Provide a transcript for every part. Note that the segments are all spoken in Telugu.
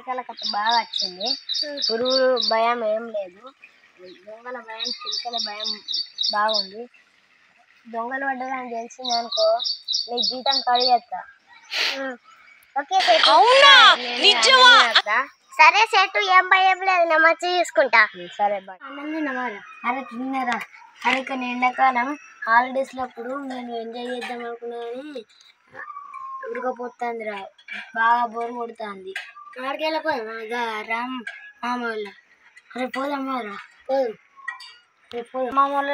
మామిడికాయల కథ బాగా వచ్చింది. పురుగు భయం ఏం లేదు, దొంగల భయం చిలుకల భయం బాగుంది. దొంగలు పడ్డదని తెలిసింది అనుకో నీకు జీతం కడిగేస్తా. ఓకే సరే సెట్, ఏం భయం లేదు, నేను మంచిగా చూసుకుంటా. సరే బాయ్. అన్నం తిన్నవారా? అరే తిన్నారా? అరే కానీ ఎండాకాలం హాలిడేస్లో అప్పుడు నేను ఎంజాయ్ చేద్దాం అనుకున్నా కానీ ఉడకపోతుందిరా, బాగా బోరు కొడుతుంది. కాడికి వెళ్ళిపోదా రామ్ మామ వాళ్ళ? రేపు పోదామారా? పోదు రేపు పోదాం మామ వాళ్ళ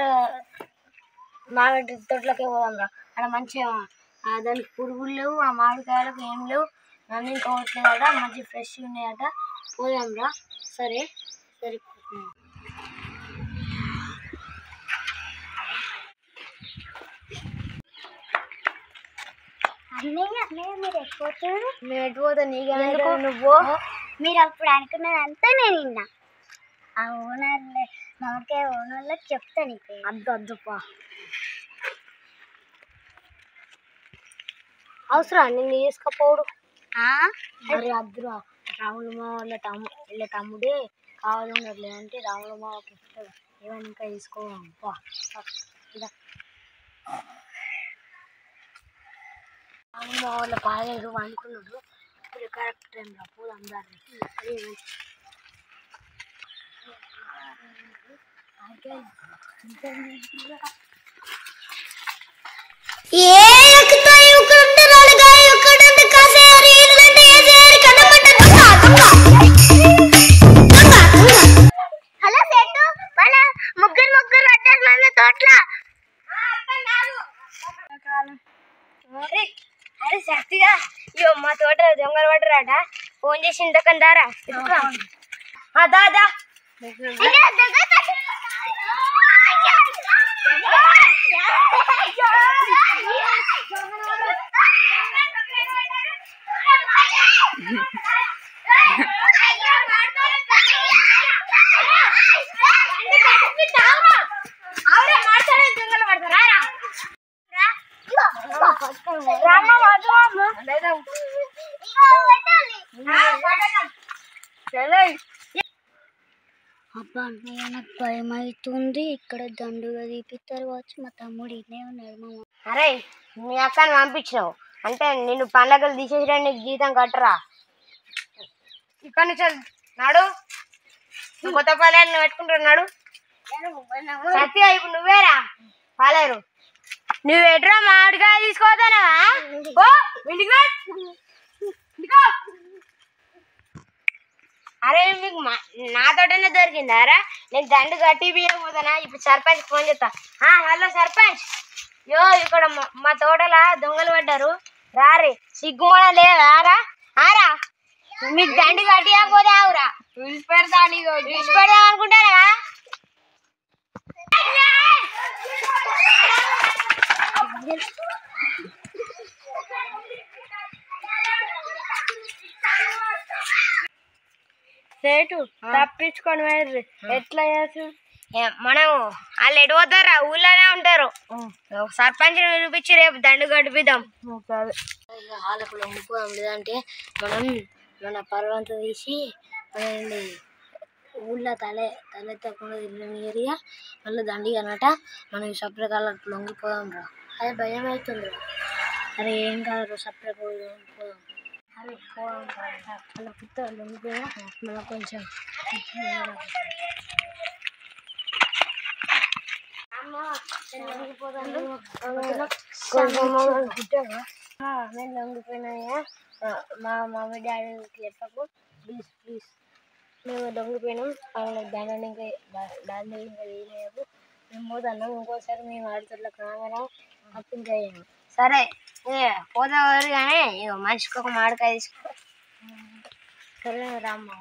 మామిడి తోటలోకి పోదాం రా. అక్కడ మంచిగా దానికి పురుగులు లేవు, ఆ మామిడికాయలకు ఏం లేవు, అన్నీ కోవట్లేదట, మంచి ఫ్రెష్ ఉన్నాయట. పోదాం రా. సరే సరే మీరు ఎక్కిపోతారు. మేము ఎట్టిపోతా నీకు నువ్వు మీరు అప్పుడు అనుకున్నదంతా నేను విన్నా. ఆ ఓనర్లే మామిడికాయ ఓనర్లకు చెప్తా నీకు. అద్దప్పా అవసరం నేను తీసుకపోడు. మరి అద్దురా, రాముల మా వాళ్ళ తమ్ముడే కావాలన్నారు, లేదంటే రాముల మాకి ఇస్తాడు. ఏమైనా ఇంకా తీసుకోవా? రాముల మా వాళ్ళ బాగాలేదు అనుకున్నాడు. ఇప్పుడు కరెక్ట్ టైంలో పోదాం దాన్ని. హలో సేటు, మన ముగ్గురు పడ్డారు మన తోటలో. అరే శక్తిగా మా తోట దొంగలు పడ్డరాట, ఫోన్ చేసి ఇంతకని దారా దాదా. అబ్బా నాకు భయం అవుతుంది. ఇక్కడ దండుగా తీపిస్తారు కావచ్చు, మా తమ్ముడు ఇన్నే ఉన్నాడు. మామ అరే మీ అక్కని పంపించినావు అంటే నిన్ను పండగలు తీసేసినా నీకు జీతం కట్టరా? ఇక్కడ నుంచి నాడు కొత్త పాలేరు పెట్టుకుంటున్నాడు. సత్య ఇప్పుడు నువ్వేరా పాలేరు, నువ్వు ఎట్రా మామిడికాయ తీసుకోతానా? అరే మీకు నాతోటనే దొరికిందారా? నేను దండు కట్టి బియ్యపోతానా? ఇప్పుడు సర్పంచ్ ఫోన్ చేస్తా. హలో సర్పంచ్, ఇక్కడ మా తోటలా దొంగలు పడ్డారు, రారే. సిగ్గుమన లేదా రా? ఆరా మీకు దండు కట్టియకపోతే ఆవురా విడిచిపెడదాం అనుకుంటారా? సేటు తప్పించుకొని వేర్రి ఎట్లా చేసు? మనం వాళ్ళు ఎటు పోతారా? ఊళ్ళోనే ఉంటారు. సర్పంచ్ చూపించి రేపు దండు కట్టిద్దాం. వాళ్ళకు లొంగిపోదాం, లేదంటే మనం మన పర్వంతా తీసి మనల్ని ఊళ్ళో తలెత్తకుండా తిరిగిన ఏరియా మళ్ళీ దండి అనట. మనం సపరేట్ వాళ్ళకి లొంగిపోదాం రా. అదే భయం అవుతుంది. అరే ఏం కాదు, సపరేట్ పోదాం. అరే పోదాం అలా కుత్త లొంగిపోయా మళ్ళీ కొంచెం నేను లొంగిపోయినాయా మా మమ్మీ డాడీకి చెప్పకు ప్లీజ్ ప్లీజ్. మేము లొంగిపోయినాం, వాళ్ళకి దండని ఇంకా వేయలేవు. మేము పోతాను, ఇంకోసారి మేము ఆడుతులకు రాగానే అప్పించాము. సరే పోతావారు కానీ మనిషికి ఒక మామిడికాయ తీసుకో. సరే రామ్మా.